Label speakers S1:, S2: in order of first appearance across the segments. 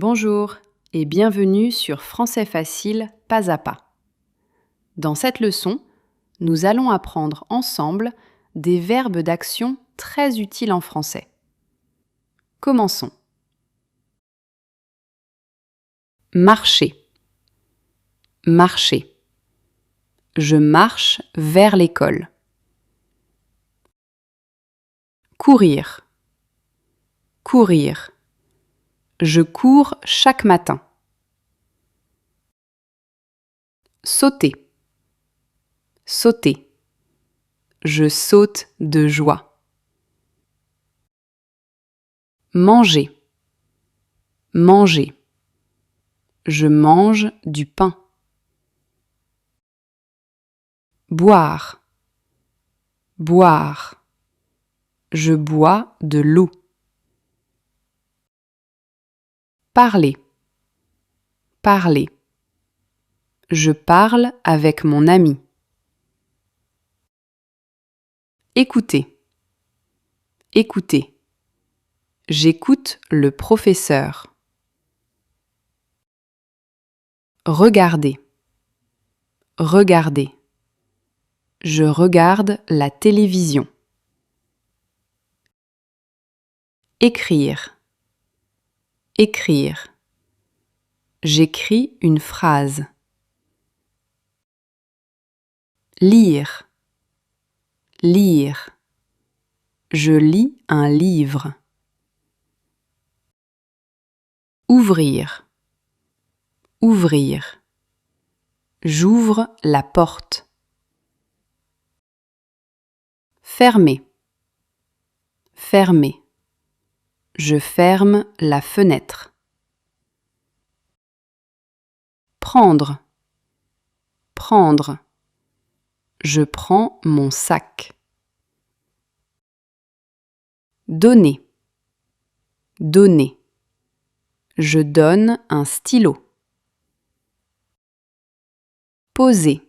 S1: Bonjour et bienvenue sur Français facile pas à pas. Dans cette leçon, nous allons apprendre ensemble des verbes d'action très utiles en français. Commençons. Marcher. Marcher. Je marche vers l'école. Courir. Courir. Je cours chaque matin. Sauter. Sauter. Je saute de joie. Manger. Manger. Je mange du pain. Boire. Boire. Je bois de l'eau. Parler. Parler. Je parle avec mon ami. Écouter. Écouter. J'écoute le professeur. Regarder. Regarder. Je regarde la télévision. Écrire. Écrire. J'écris une phrase. Lire. Lire. Je lis un livre. Ouvrir. Ouvrir. J'ouvre la porte. Fermer. Fermer. Je ferme la fenêtre. Prendre. Prendre. Je prends mon sac. Donner. Donner. Je donne un stylo. Poser.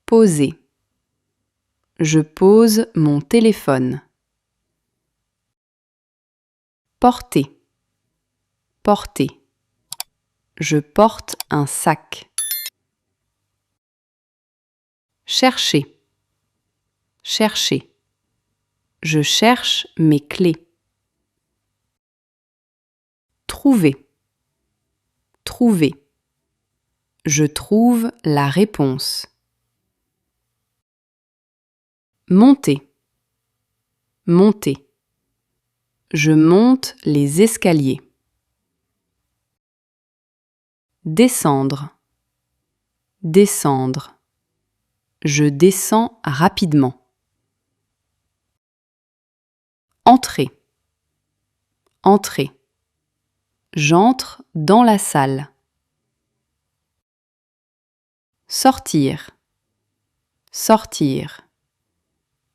S1: Poser. Je pose mon téléphone. Porter. Porter. Je porte un sac. Chercher. Chercher. Je cherche mes clés. Trouver. Trouver. Je trouve la réponse. Monter. Monter. Je monte les escaliers. Descendre. Descendre. Je descends rapidement. Entrer. Entrer. J'entre dans la salle. Sortir. Sortir.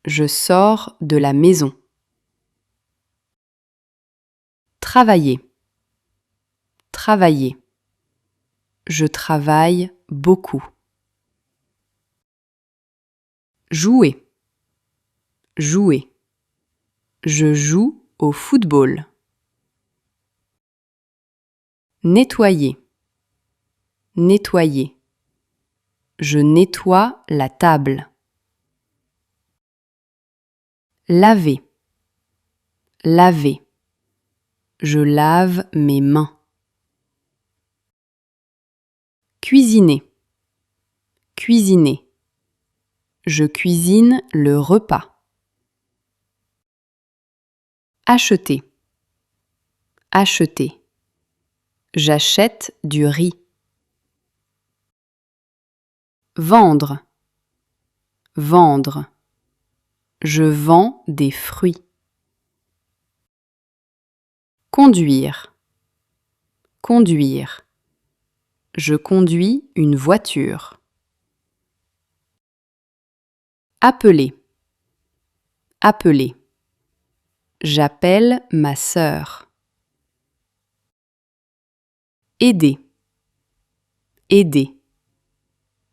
S1: Je sors de la maison. Travailler. Travailler. Je travaille beaucoup. Jouer. Jouer. Je joue au football. Nettoyer. Nettoyer. Je nettoie la table. Laver. Laver. Je lave mes mains. Cuisiner. Cuisiner. Je cuisine le repas. Acheter. Acheter. J'achète du riz. Vendre. Vendre. Je vends des fruits. Conduire. Conduire. Je conduis une voiture. Appeler. Appeler. J'appelle ma sœur. Aider. Aider.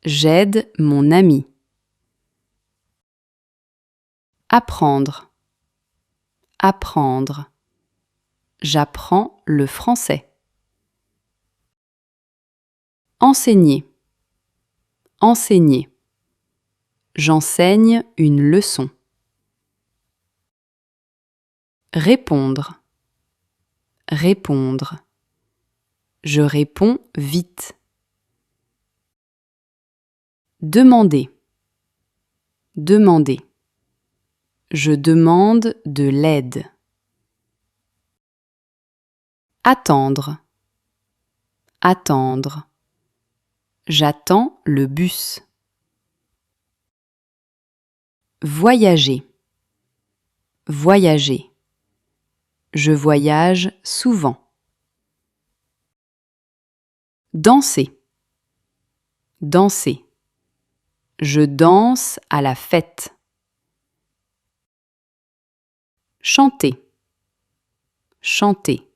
S1: J'aide mon ami. Apprendre. Apprendre. J'apprends le français. Enseigner. Enseigner. J'enseigne une leçon. Répondre. Répondre. Je réponds vite. Demander. Demander. Je demande de l'aide. Attendre. Attendre. J'attends le bus. Voyager. Voyager. Je voyage souvent. Danser. Danser. Je danse à la fête. Chanter. Chanter.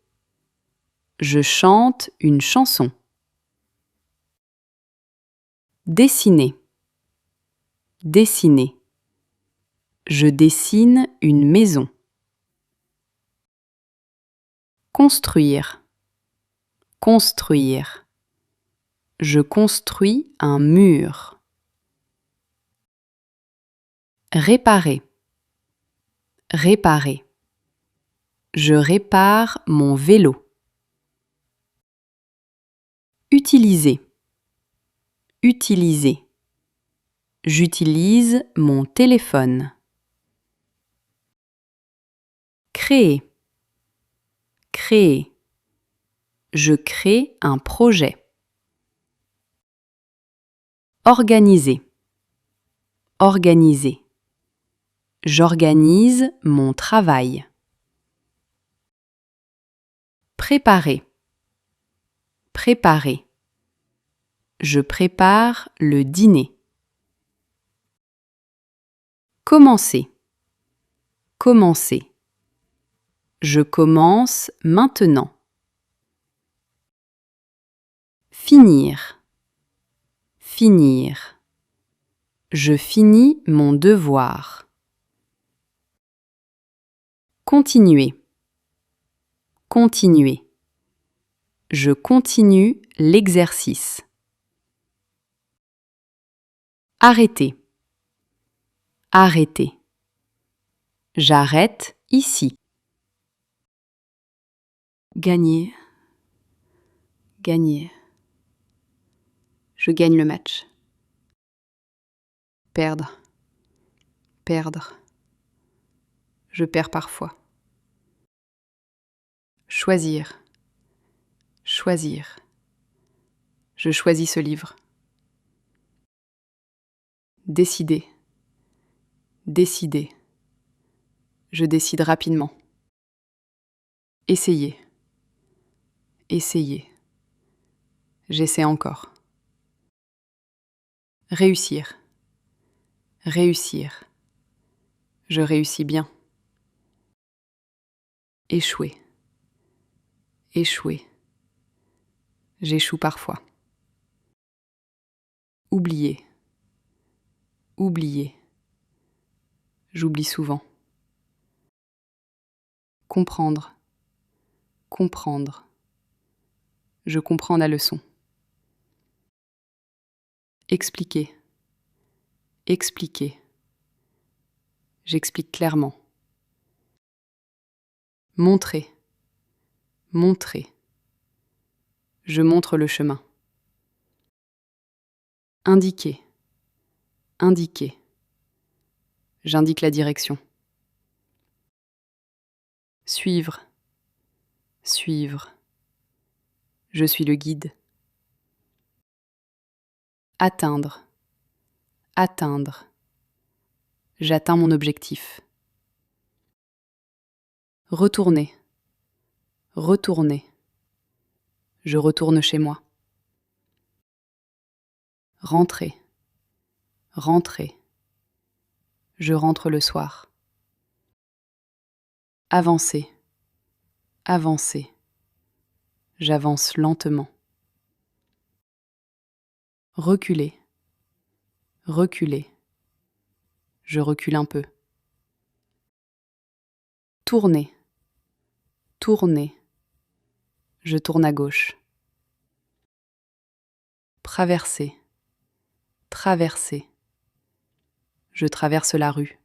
S1: Je chante une chanson. Dessiner. Dessiner. Je dessine une maison. Construire. Construire. Je construis un mur. Réparer. Réparer. Je répare mon vélo. Utiliser. Utiliser. J'utilise mon téléphone. Créer. Créer. Je crée un projet. Organiser. Organiser. J'organise mon travail. Préparer. Préparer. Je prépare le dîner. Commencer. Commencer. Je commence maintenant. Finir. Finir. Je finis mon devoir. Continuer. Continuer. Je continue l'exercice. Arrêter. Arrêter. J'arrête ici. Gagner. Gagner. Je gagne le match. Perdre. Perdre. Je perds parfois. Choisir. Choisir. Je choisis ce livre. Décider. Décider. Je décide rapidement. Essayer. Essayer. J'essaie encore. Réussir. Réussir. Je réussis bien. Échouer. Échouer. J'échoue parfois. Oublier. Oublier. J'oublie souvent. Comprendre. Comprendre. Je comprends la leçon. Expliquer. Expliquer. J'explique clairement. Montrer. Montrer. Je montre le chemin. Indiquer. Indiquer. J'indique la direction. Suivre. Suivre. Je suis le guide. Atteindre. Atteindre. J'atteins mon objectif. Retourner. Retourner. Je retourne chez moi. Rentrer. Rentrer. Je rentre le soir. Avancer. Avancer. J'avance lentement. Reculer. Reculer. Je recule un peu. Tourner. Tourner. Je tourne à gauche. traverser, traverser. Je traverse la rue.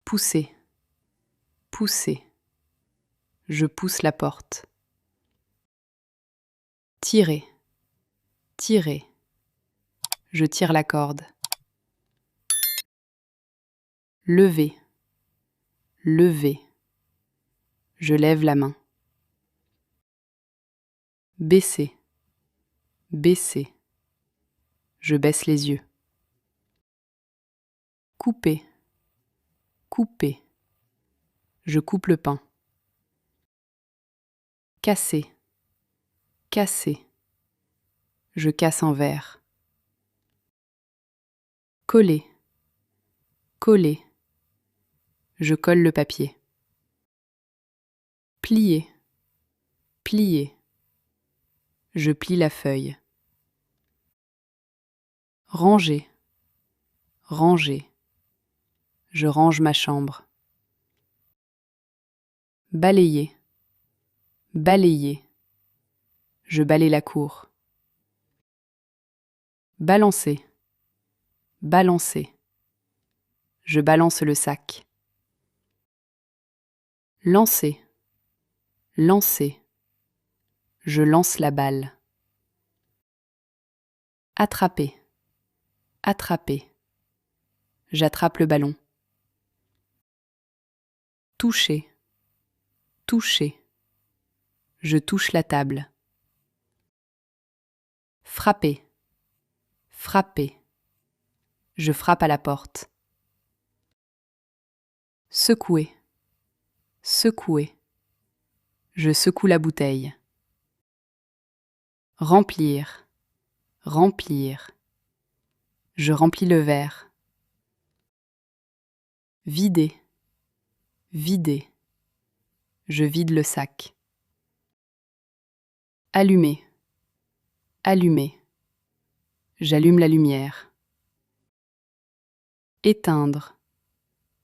S1: Pousser, pousser. Je pousse la porte. Tirer, tirer. Je tire la corde. Lever, lever. Je lève la main. Baisser, baisser. Je baisse les yeux. Couper, couper. Je coupe le pain. Casser, casser. Je casse un verre. Coller, coller. Je colle le papier. Plier, plier. Je plie la feuille. Ranger, ranger. Je range ma chambre. Balayer, balayer. Je balaye la cour. Balancer, balancer. Je balance le sac. Lancer, lancer. Je lance la balle. Attraper, attraper. J'attrape le ballon. Toucher, toucher. Je touche la table. Frapper, frapper. Je frappe à la porte. Secouer, secouer. Je secoue la bouteille. Remplir, remplir. Je remplis le verre. Vider, vider. Je vide le sac. Allumer, allumer. J'allume la lumière. Éteindre,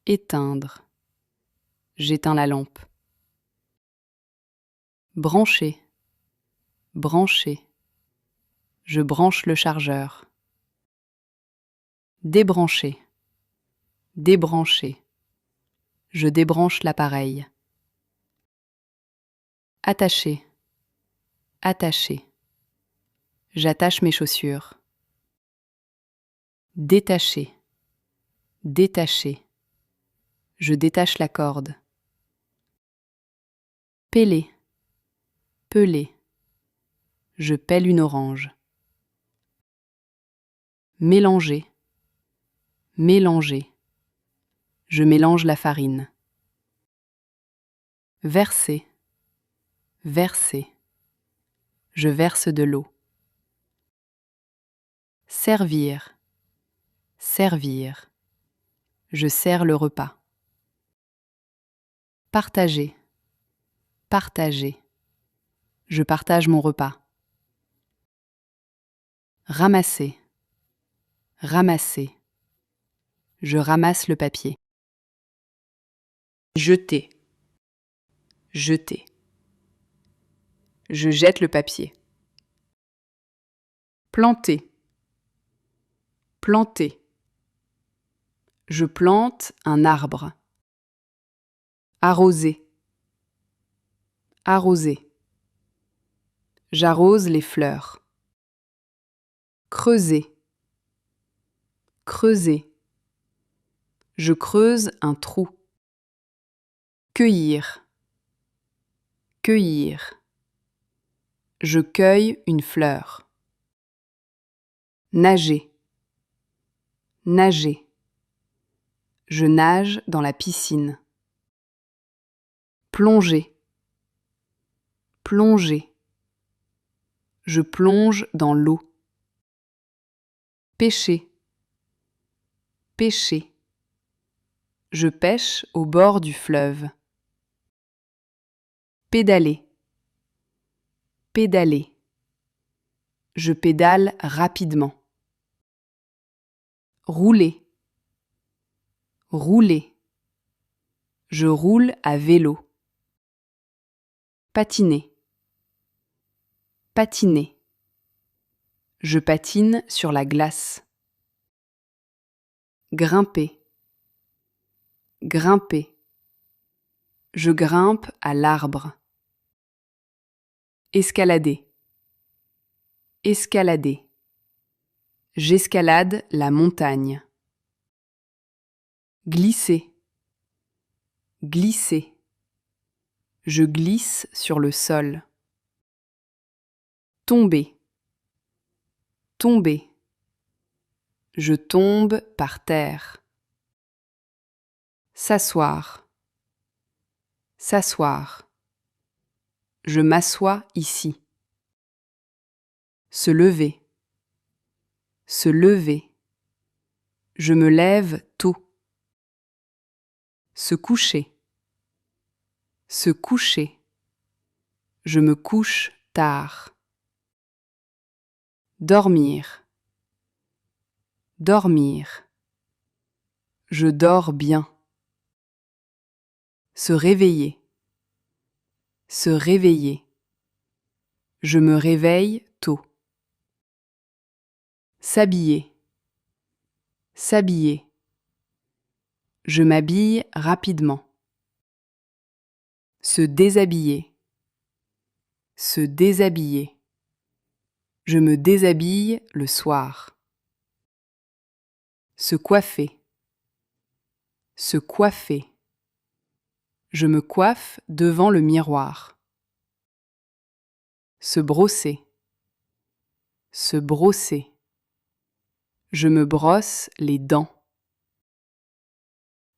S1: éteindre. J'éteins la lampe. Brancher, brancher. Je branche le chargeur. Débrancher, débrancher. Je débranche l'appareil. Attacher, attacher. J'attache mes chaussures. Détacher, détacher. Je détache la corde. Peler, peler. Je pèle une orange. Mélanger, mélanger. Je mélange la farine. Verser, verser. Je verse de l'eau. Servir, servir. Je sers le repas. Partager, partager. Je partage mon repas. Ramasser, ramasser. Je ramasse le papier. Jeter, jeter. Je jette le papier. Planter, planter. Je plante un arbre. Arroser, arroser. J'arrose les fleurs. Creuser, creuser. Je creuse un trou. Cueillir, cueillir. Je cueille une fleur. Nager, nager. Je nage dans la piscine. Plonger, plonger. Je plonge dans l'eau. Pêcher, pêcher. Je pêche au bord du fleuve. Pédaler, pédaler. Je pédale rapidement. Rouler, rouler. Je roule à vélo. Patiner, patiner. Je patine sur la glace. Grimper. Grimper. Je grimpe à l'arbre. Escalader. Escalader. J'escalade la montagne. Glisser. Glisser. Je glisse sur le sol. Tomber. Tomber. Je tombe par terre. S'asseoir. S'asseoir. Je m'assois ici. Se lever. Se lever. Je me lève tôt. Se coucher. Se coucher. Je me couche tard. Dormir. Dormir. Je dors bien. Se réveiller. Se réveiller. Je me réveille tôt. S'habiller. S'habiller. Je m'habille rapidement. Se déshabiller. Se déshabiller. Je me déshabille le soir. Se coiffer. Se coiffer. Je me coiffe devant le miroir. Se brosser. Se brosser. Je me brosse les dents.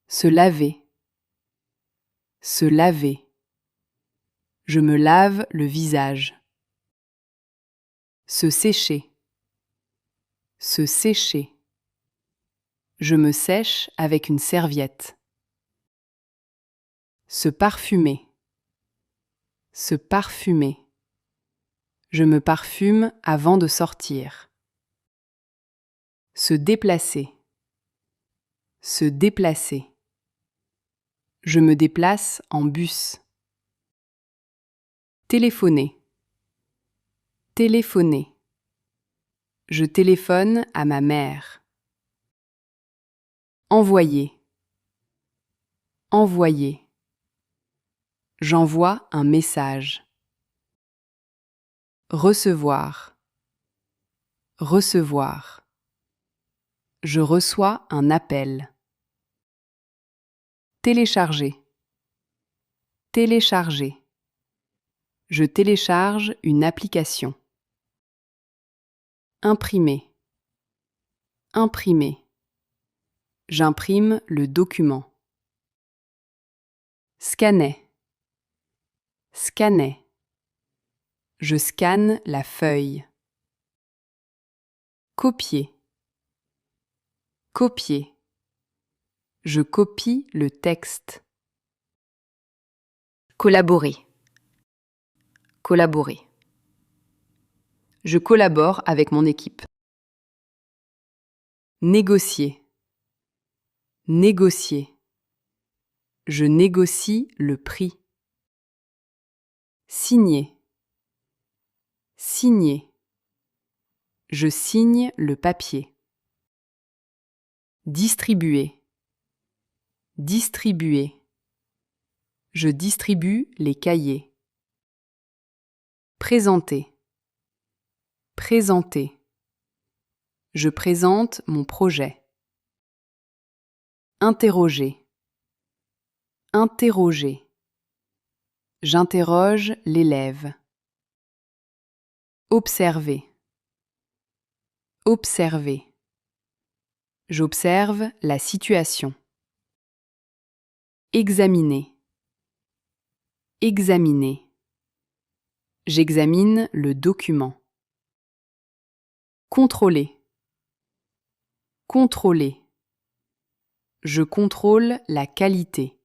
S1: Se laver. Se laver. Je me lave le visage. Se sécher. Se sécher. Je me sèche avec une serviette. Se parfumer. Se parfumer. Je me parfume avant de sortir. Se déplacer. Se déplacer. Je me déplace en bus. Téléphoner. Téléphoner. Je téléphone à ma mère. Envoyer. Envoyer. J'envoie un message. Recevoir. Recevoir. Je reçois un appel. Télécharger. Télécharger. Je télécharge une application. Imprimer. Imprimer. J'imprime le document. Scanner. Scanner. Je scanne la feuille. Copier. Copier. Je copie le texte.
S2: Collaborer. Collaborer.
S1: Je collabore avec mon équipe. Négocier. Négocier. Je négocie le prix. Signer. Signer. Je signe le papier. Distribuer. Distribuer. Je distribue les cahiers. Présenter. Présenter. Je présente mon projet. Interroger. Interroger. J'interroge l'élève. Observer. Observer. J'observe la situation. Examiner. Examiner. J'examine le document. Contrôler. Contrôler. Je contrôle la qualité.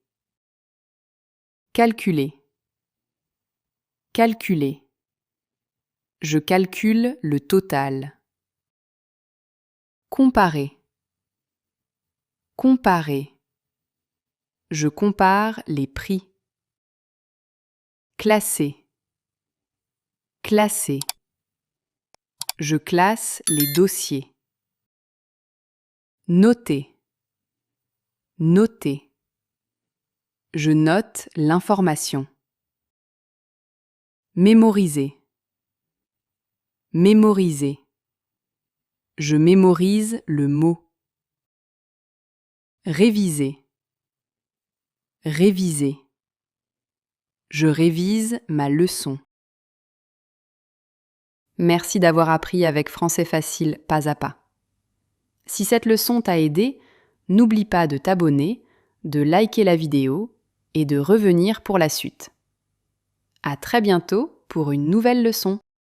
S1: Calculer. Calculer. Je calcule le total. Comparer. Comparer. Je compare les prix. Classer. Classer. Je classe les dossiers. Noter. Noter. Je note l'information. Mémoriser. Mémoriser. Je mémorise le mot. Réviser. Réviser. Je révise ma leçon. Merci d'avoir appris avec Français Facile pas à pas. Si cette leçon t'a aidé, n'oublie pas de t'abonner, de liker la vidéo et de revenir pour la suite. À très bientôt pour une nouvelle leçon.